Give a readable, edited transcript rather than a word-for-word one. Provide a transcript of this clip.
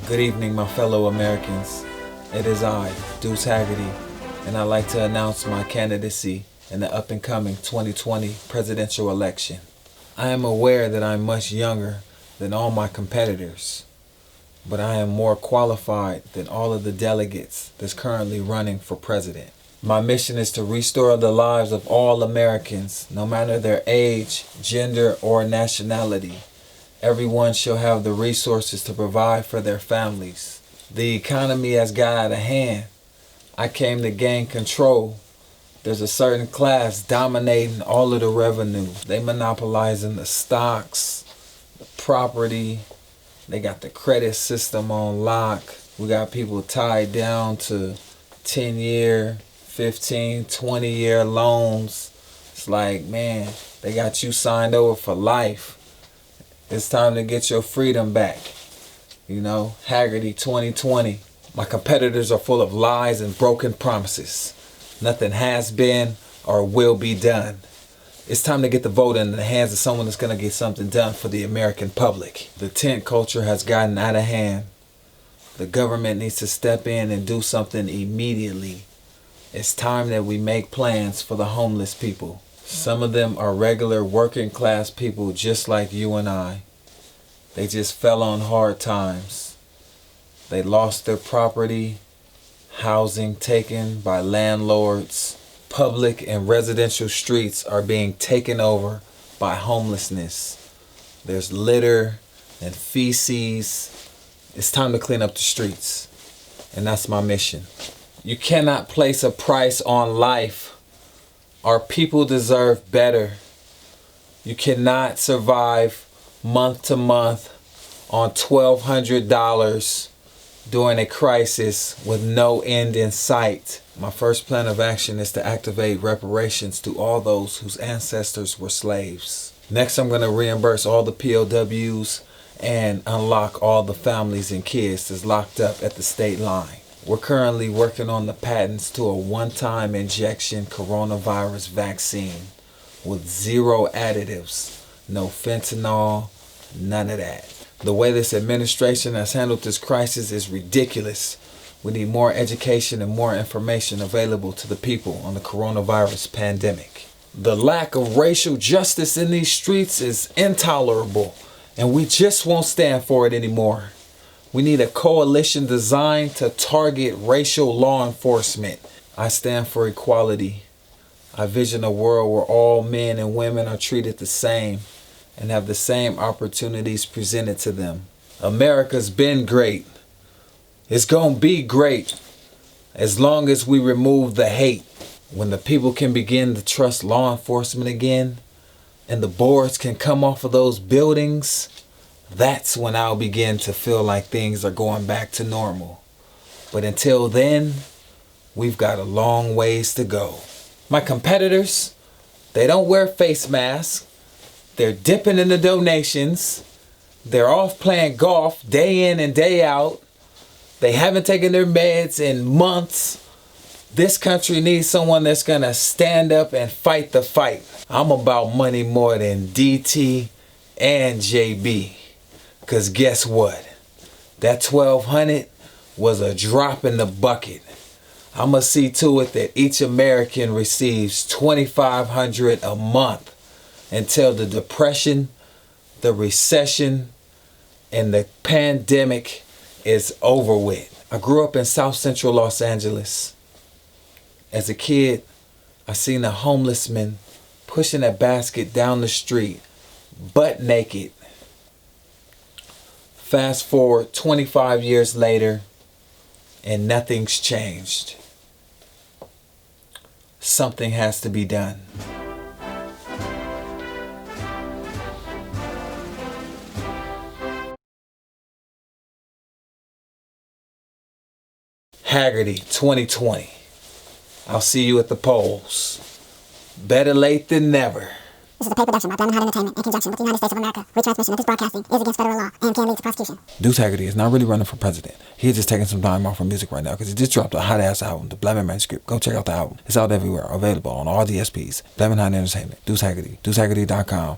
Good evening, my fellow Americans. It is I, Duece Hagerty, and I'd like to announce my candidacy in the up-and-coming 2020 presidential election. I am aware that I'm much younger than all my competitors, but I am more qualified than all of the delegates that's currently running for president. My mission is to restore the lives of all Americans, no matter their age, gender, or nationality. Everyone shall have the resources to provide for their families. The economy has got out of hand. I came to gain control. There's a certain class dominating all of the revenue. They monopolizing the stocks, the property. They got the credit system on lock. We got people tied down to 10-year, 15, 20-year loans. It's like, man, they got you signed over for life. It's time to get your freedom back. You know, Hagerty 2020. My competitors are full of lies and broken promises. Nothing has been or will be done. It's time to get the vote in the hands of someone that's going to get something done for the American public. The tent culture has gotten out of hand. The government needs to step in and do something immediately. It's time that we make plans for the homeless people. Some of them are regular working class people just like you and I. They just fell on hard times. They lost their property, housing taken by landlords. Public and residential streets are being taken over by homelessness. There's litter and feces. It's time to clean up the streets. And that's my mission. You cannot place a price on life. Our people deserve better. You cannot survive month to month on $1,200 during a crisis with no end in sight. My first plan of action is to activate reparations to all those whose ancestors were slaves. Next, I'm going to reimburse all the POWs and unlock all the families and kids that's locked up at the state line. We're currently working on the patents to a one-time injection coronavirus vaccine with 0 additives, no fentanyl, none of that. The way this administration has handled this crisis is ridiculous. We need more education and more information available to the people on the coronavirus pandemic. The lack of racial justice in these streets is intolerable, and we just won't stand for it anymore. We need a coalition designed to target racial law enforcement. I stand for equality. I vision a world where all men and women are treated the same and have the same opportunities presented to them. America's been great. It's gonna be great as long as we remove the hate. When the people can begin to trust law enforcement again and the boards can come off of those buildings, that's when I'll begin to feel like things are going back to normal. But until then, we've got a long ways to go. My competitors, they don't wear face masks. They're dipping in the donations. They're off playing golf day in and day out. They haven't taken their meds in months. This country needs someone that's gonna stand up and fight the fight. I'm about money more than DT and JB. Cause guess what? That 1,200 was a drop in the bucket. I'ma see to it that each American receives $2,500 a month until the depression, the recession, and the pandemic is over with. I grew up in South Central Los Angeles. As a kid, I seen a homeless man pushing a basket down the street, butt naked. Fast forward 25 years later, and nothing's changed. Something has to be done. Hagerty 2020. I'll see you at the polls. Better late than never. This is a paid production by Blammin Hot Entertainment in conjunction with the United States of America. Retransmission of this broadcasting is against federal law and can lead to prosecution. Duece Hagerty is not really running for president. He's just taking some time off from music right now because he just dropped a hot-ass album, the Blammin Manuscript. Go check out the album. It's out everywhere, available on all DSPs. Blammin Hot Entertainment. Duece Hagerty. DuceHagerty.com.